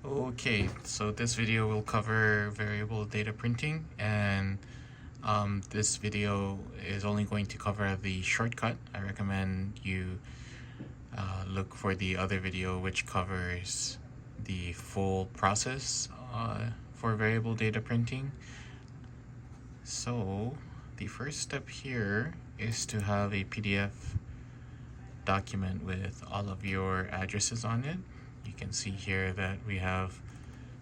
Okay, so this video will cover variable data printing, and this video is only going to cover the shortcut. I recommend you look for the other video which covers the full process for variable data printing. So the first step here is to have a PDF document with all of your addresses on it. You can see here that we have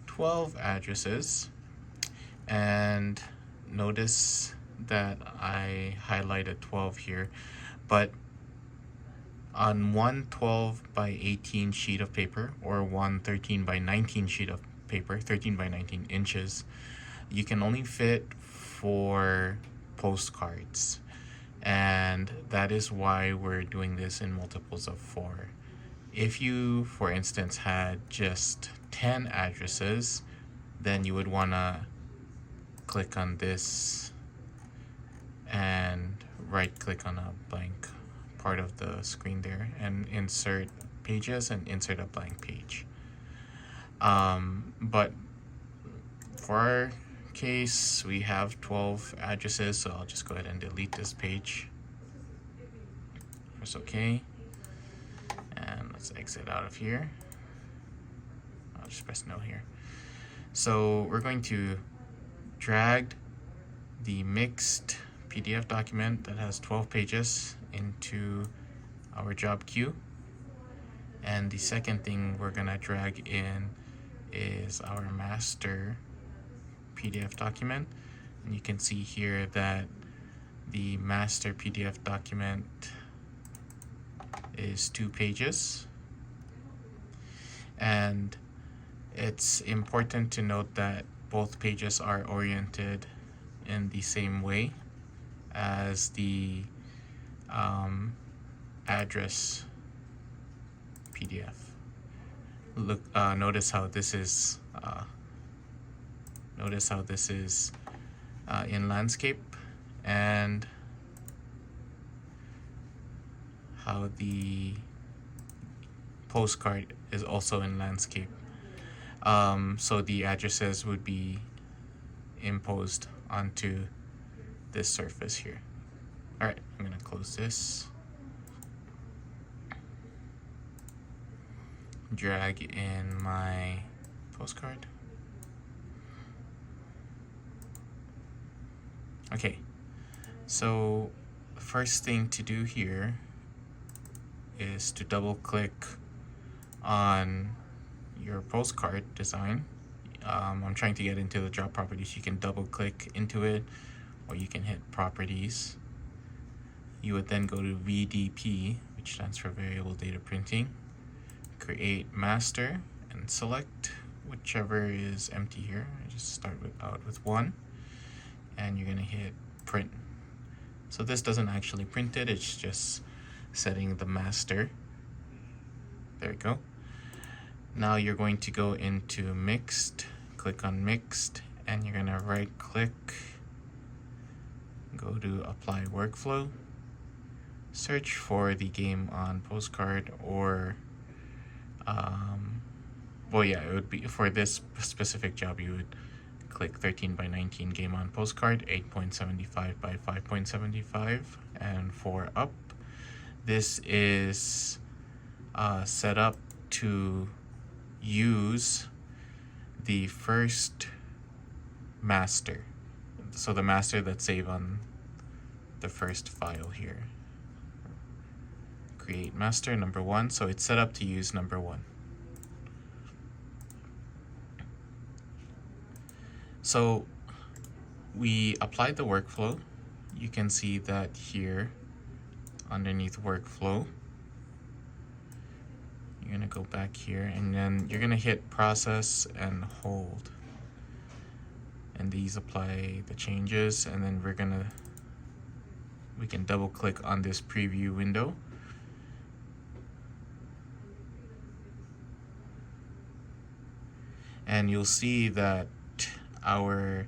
12 addresses, and notice that I highlighted 12 here, but on one 12 by 18 sheet of paper or one 13 by 19 sheet of paper, 13 by 19 inches, you can only fit 4 postcards, and that is why we're doing this in multiples of 4. If you, for instance, had just 10 addresses, then you would want to click on this and right click on a blank part of the screen there and insert pages and insert a blank page. But for our case, we have 12 addresses, so I'll just go ahead and delete this page. Press OK, and let's exit out of here. I'll just press no here. So we're going to drag the mixed PDF document that has 12 pages into our job queue. And the second thing we're gonna drag in is our master PDF document. And you can see here that the master PDF document is 2 pages. And it's important to note that both pages are oriented in the same way as the address PDF. Look, notice how this is in landscape, and how the postcard is also in landscape. So the addresses would be imposed onto this surface here. Alright, I'm gonna close this. Drag in my postcard. Okay, so the first thing to do here is to double click on your postcard design. I'm trying to get into the job properties. You can double click into it, or you can hit properties. You would then go to VDP, which stands for variable data printing, create master, and select whichever is empty here. I just start out with 1, and you're gonna hit print. So this doesn't actually print it, it's just setting the master. There we go. Now you're going to go into mixed, click on mixed, and you're gonna right click, go to apply workflow, search for the game on postcard, or well, yeah, it would be for this specific job, you would click 13 by 19 game on postcard, 8.75 by 5.75, and for up. This is set up to use the first master, so the master that's saved on the first file here. Create master number 1, so it's set up to use number 1. So we applied the workflow. You can see that here underneath workflow. You're gonna go back here, and then you're gonna hit process and hold, and these apply the changes, and then we can double click on this preview window, and you'll see that our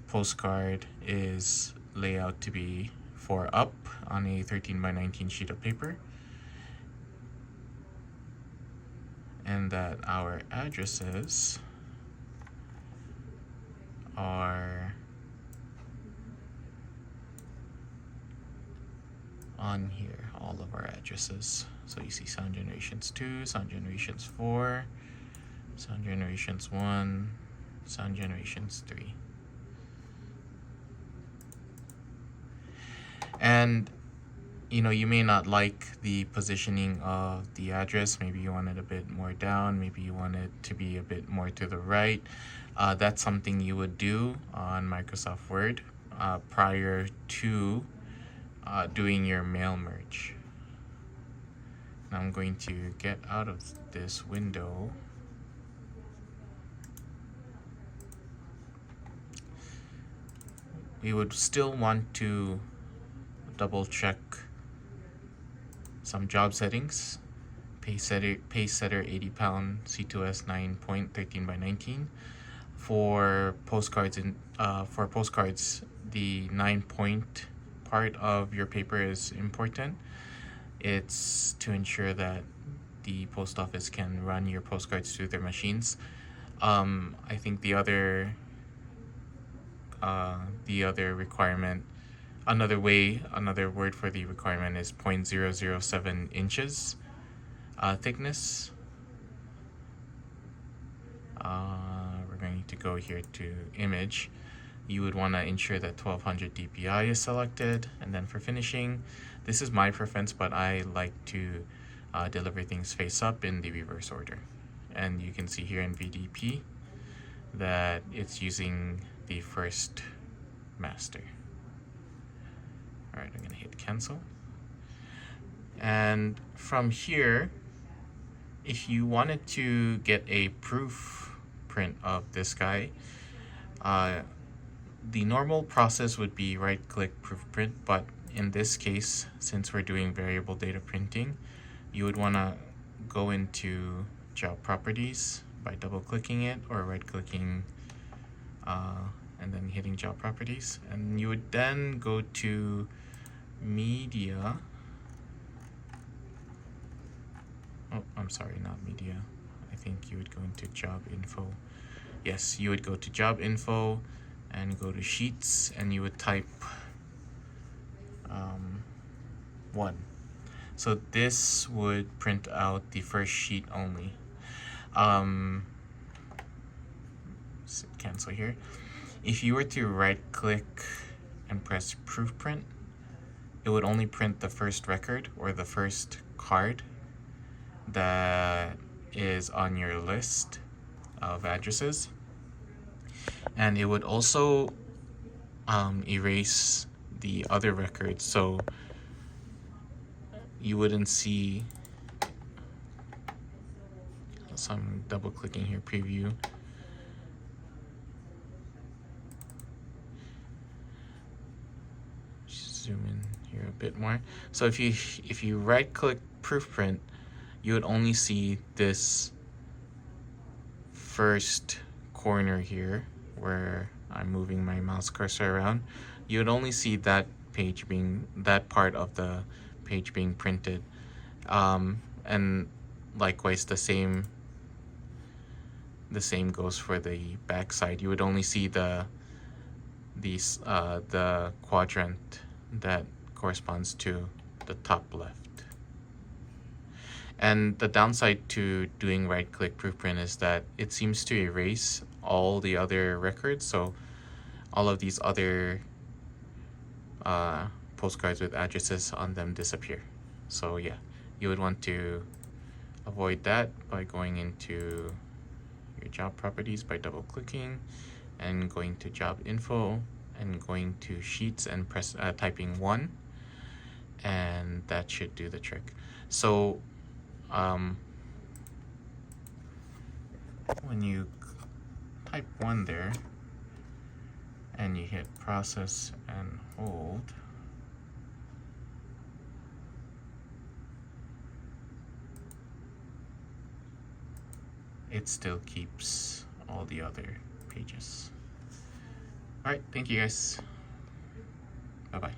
postcard is laid out to be 4 up on a 13 by 19 sheet of paper. And and that our addresses are on here, all of our addresses. So you see Sound Generations 2, Sound Generations 4, Sound Generations 1, Sound Generations 3. And you may not like the positioning of the address. Maybe you want it a bit more down, maybe you want it to be a bit more to the right. That's something you would do on Microsoft Word prior to doing your mail merge. Now I'm going to get out of this window. We would still want to double check some job settings. Pace setter 80 pound C2S 9.13 by 19. For postcards the 9-point part of your paper is important. It's to ensure that the post office can run your postcards through their machines. I think the other requirement, another word for the requirement is 0.007 inches thickness. We're going to go here to image. You would want to ensure that 1200 dpi is selected, and then for finishing, this is my preference, but I like to deliver things face up in the reverse order. And you can see here in VDP that it's using the first master. All right, I'm gonna hit cancel. And from here, if you wanted to get a proof print of this guy, the normal process would be right-click proof print, but in this case, since we're doing variable data printing, you would want to go into job properties by double-clicking it or right-clicking and then hitting job properties, and you would then go to media. Oh, I'm sorry, not media. I think you would go into job info. Yes, you would go to job info and go to sheets, and you would type 1. So this would print out the first sheet only. Cancel here. If you were to right click and press proof print, it would only print the first record or the first card that is on your list of addresses, and it would also erase the other records, so you wouldn't see. So I'm double clicking here, preview. Zoom in here a bit more. So if you right click proof print, you would only see this first corner here where I'm moving my mouse cursor around. You would only see that part of the page being printed, and likewise the same goes for the back side. You would only see the quadrant that corresponds to the top left. And the downside to doing right-click proof print is that it seems to erase all the other records, so all of these other postcards with addresses on them disappear. So yeah, you would want to avoid that by going into your job properties by double-clicking and going to job info and going to sheets and typing 1, and that should do the trick. So when you type 1 there and you hit process and hold, it still keeps all the other pages. All right, thank you guys. Bye-bye.